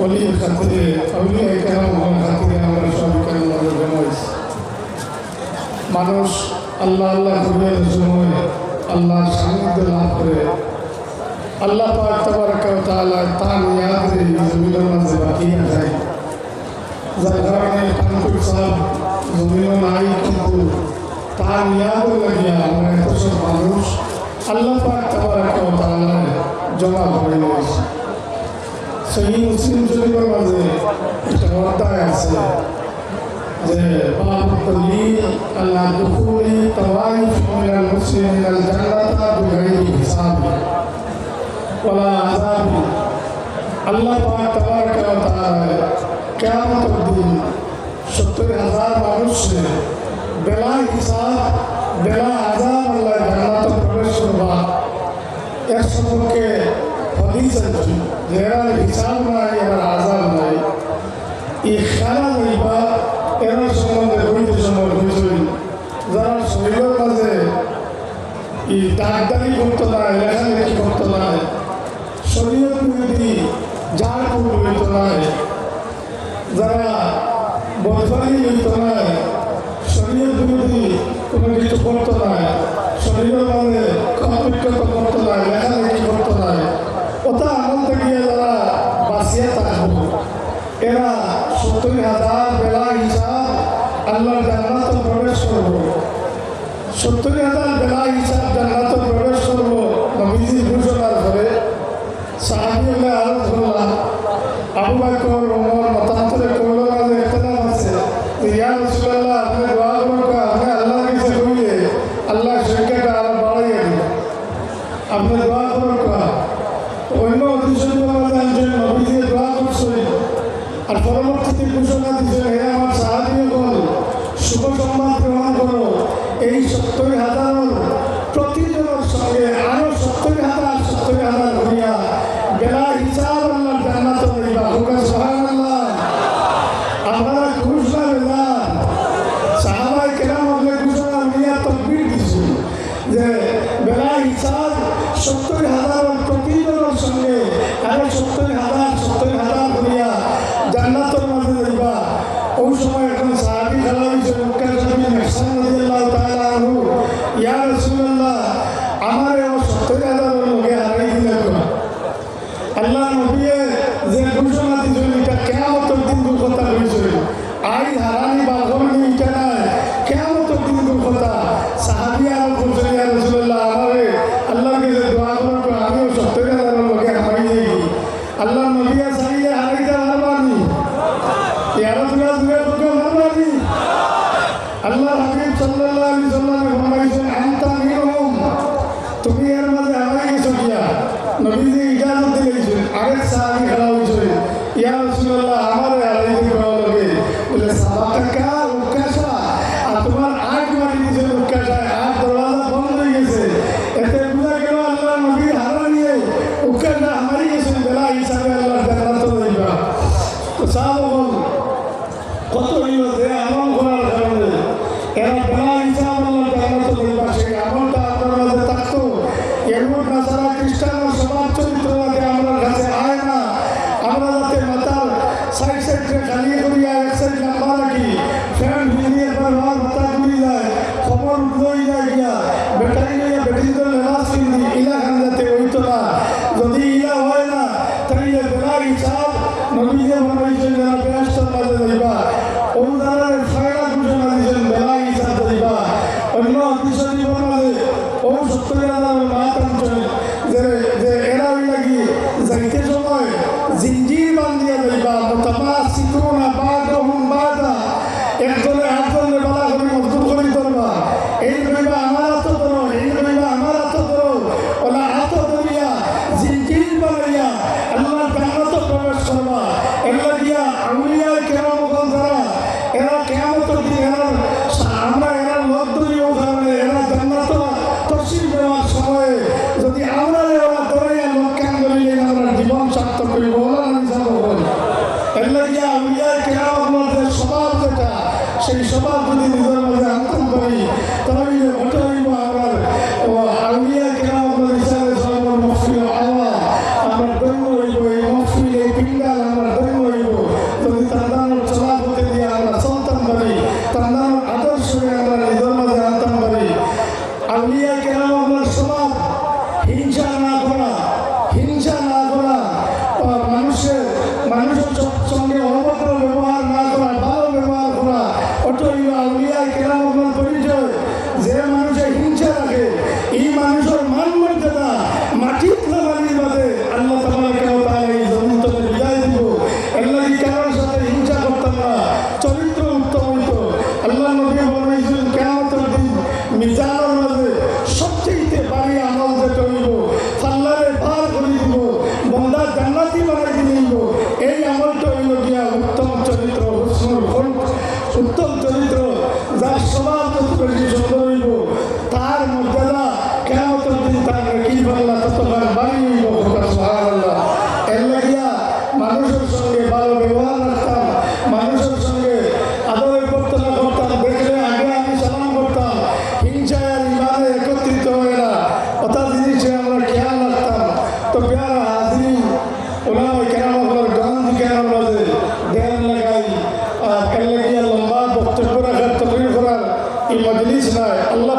অলির খাতিরে আউলিয়া কেরামের খাতিরে আমরা সবাই কেন জমা হয়েছি। মানুষ আল্লাহ আল্লাহ কবির সময় আল্লাহর সান্নিধ্য লাভ করে আল্লাহ পাক তাবারাকা ওয়া তাআলা তার নিয়াতে জমিনের মাঝে বাকি যায়। যার কারণে কানপুর সাহেব জমিনও নাই, কিন্তু তার নিয়াতে লাগিয়া আমরা এত সব মানুষ আল্লাহ পাক তাবারাকা ওয়া তাআলা জমা করে নিয়েছি। সহিহ মুসলিম শরীফের মাঝে একটা অধ্যায় আছে যে বাবু তালিল আল্লাহ দুখুলি তাওয়াইফ মিনাল মুসলিমিনাল জান্নাতা বিগাইরি হিসাব ওয়ালা আযাব। আল্লাহ পাক তাবারাকা ওয়া তাআলা কিয়ামতের দিন ৭০,০০০ মানুষকে বেলা হিসাব বেলা আযাব আল্লাহ জান্নাতে প্রবেশ করবা। এর সম্পর্কে হাদিস আছে যে এর হিসাব নাই, এর আযাব নাই। এই খেলা লইবা এর সম্বন্ধে বইতে সময় হয়েছিল যারা শরীরের মাঝে এই ডাক্তারি করতো না, লেখালেখি করতো না, শরীরের বিরোধী যার কোনো হইত না, যারা বদফানি হইত না, শরীরের বিরোধী কোনো কিছু করতো না, শরীরের মাঝে অভিজ্ঞতা করতো না, লেখালেখি করতো না, ওটা আনন্দ গিয়ে যারা বাঁচিয়ে থাকবো এরা ৭০,০০০ বেলা হিসাব আল্লাহর জান্নাতে প্রবেশ করবো। ৭০,০০০ বেলা হিসাব জান্নাতে প্রবেশ করবো। নবীজি ঘোষণার পরে সাহাবীরা আরজ করলাম, আবু বকর ওমর মতান্তরে কইলো যে ইখতিলাফ আছে, ইয়া রাসূলুল্লাহ আপনি দোয়া করুন, আপনি আল্লাহর কাছে কইলে আল্লাহ সংখ্যাটা আরো বাড়াইয়া দিবেন, আপনি দোয়া করুন। অন্য অতিশয় নবীজি দোয়া করছেন আর পরবর্তীতে ঘোষণা দিয়েছেন, হে আমার সাহাবীগণ শুভ সংবাদ গ্রহণ করো, এই ৭০,০০০ প্রতিজনের সঙ্গে আরো ৭০,০০০ হইয়া বেলা হিসাব আল্লাহর জান্নাতে হইবা। সুবহানাল্লাহ। আপনারা ঘোষণা দিলেন, সাহাবায়ে কেরাম ঘোষণা নিয়ে তাকবীর দিয়েছেন যে বেলা হিসাব ৭০,০০০ প্রতিজনের সঙ্গে আরো ৭০,০০০ হইয়া জান্নাতের মাঝে যাইবা। ওই সময় এখন সাহাবী খেলা হয়েছে ইয়া রাসূলুল্লাহ আমার ৭০,০০০ লোকে হারাই দিলে আল্লাহ নবী যে ঘোষণা দিয়েছেন এটা কিয়ামতের দিন কথা হয়েছিল। আই হারানি বাঘনি এটা নাই, কিয়ামতের দিন কথা। সাহাবী আর বলছেন ইয়া রাসূলুল্লাহ আমারে আল্লাহকে দোয়া করুন, আমিও ৭০,০০০ লোকে হারাই যাই। আল্লাহ নবী সাইয়ে হারাইতে পারবানি, ইয়া রাসূলুল্লাহ পারবানি। আল্লাহ হাবিব সাল্লাল্লাহু আলাইহি ওয়াসাল্লাম ফরমাইছেন আনতা মিনহুম, তুমি এর মাঝে হারাই গেছো কিয়া। নবীজি ইজাজত দিয়েছেন। আরেক সাহাবী খেলা হয়েছিল, ইয়া রাসূলুল্লাহ আমারে হারাই দিবা লাগে বলে সাবাকা উকাশা, আর তোমার আগ মারি দিয়েছে উকাশায়, আগ দরওয়াজা বন্ধ হয়ে গেছে। এতে বুঝা গেল আল্লাহ নবী হারানিয়ে উকাশা হারাই গেছেন, বেলা হিসাবে আল্লাহর জান্নাতে যাইবা। তো সাহাবাগণ কত হইল যে আমল করার কারণে এরা বেলা হিসাব আল্লাহর জান্নাতে যাইবা, সেই আমলটা আপনার মাঝে থাকতো। এরপর নাসারা খ্রিস্টান সমাজ চরিত্র যাতে আমার কাছে আয় না, আমরা যাতে মাতার সাইড সাইডে খালি করিয়া এক সাইড লম্বা রাখি, ফ্যান ভিজিয়ে মাথা ঘুরি যায়, খবর উঠই যায় গিয়া ব্যাটারি নিয়ে ব্যাটারিদের লেবাস কিনি, ইলা খান যাতে হইতো না। যদি ইলা হয় না তাহলে বেলা হিসাব নবীকে বানাইছেন যারা বেহেশতের মাঝে যাইবা, অনুদানের ফায়দা ঘোষণা দিয়েছেন বেলা হিসাব যাইবা। অন্য হাদিসের মাঝে ও ৭০,০০০ মাত আনছেন যে এরা লাগি যাইতে সময় জিঞ্জির বান্ধিয়া যাইবা, মুতামাসিকুনা বাদহুম বাদা, একজনে আরেকজনের বালা করে মজবুত করে ধরবা। এই কইবা আমার হাত ধরো, এই কইবা আমার হাত ধরো, ওলা হাত ধরিয়া জিঞ্জির বানাইয়া আল্লাহর জান্নাতে প্রবেশ করবা। এগুলা দিয়া আউলিয়া কেরামগণ যারা এরা কিয়ামতের দিন আমরা এরা লোক ধরিও কারণে এরা জান্নাতে তফসিল দেওয়ার সময়ে যদি আমরা ওরা ধরিয়া লোক কান ধরিলেন আমরা জীবন সার্থক করিব। এগুলা দিয়া আউলিয়া কেরামগণের স্বভাব যেটা, সেই স্বভাব যদি নিজের মাঝে আনতে পারি তাহলে ওটা হইব আমরা আউলিয়া কেরামগণ হিসাবে সর্ব মহফিল আল্লাহ আমরা দৈব হইব। এই মহফিল এই পিণ্ডাল আমরা এই মজলিস নয় আল্লাহ